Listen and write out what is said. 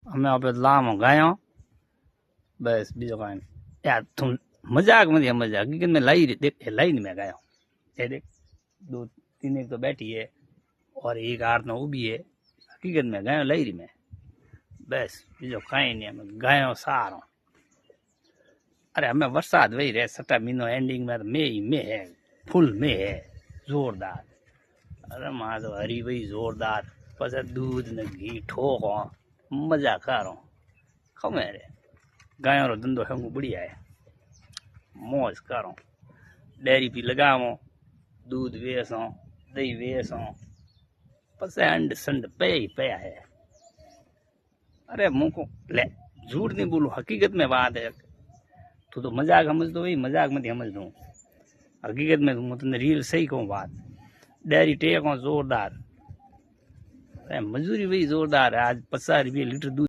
અમે આપણે લામાં ગાયો બસ બીજો કાંઈ યાર તું मजाक मत मजाक हकीकत में लाई नहीं मैं गाया हूँ। ये देख 2-3 एक तो बैठी है और एक 8-9 उभी है। हकीकत में गायों लाई रही मैं बस बीजो कहीं नहीं मैं गायों सारो। अरे हमें वरसाद वही रहे 7 महीनों एंडिंग में तो में है फुल में है जोरदार। अरे माँ तो हरी भाई जोरदार बस दूध ने घी ठोको मजा करो खमे रे गायों रो धंधो है बढ़िया है मौज करो डेयरी भी लगावो दूध वेचो दही वेचो पस अंड संड पे ही पया है। अरे मुँह को ले झूठ नहीं बोलू हकीकत में बात है। तू तो मजाक समझ दो भाई मजाक मत समझ दो हकीकत में तुम तुमने रील सही कहूँ बात डेयरी टेको जोरदार मजूरी भाई जोरदार है। आज 50 रुपये लीटर दूध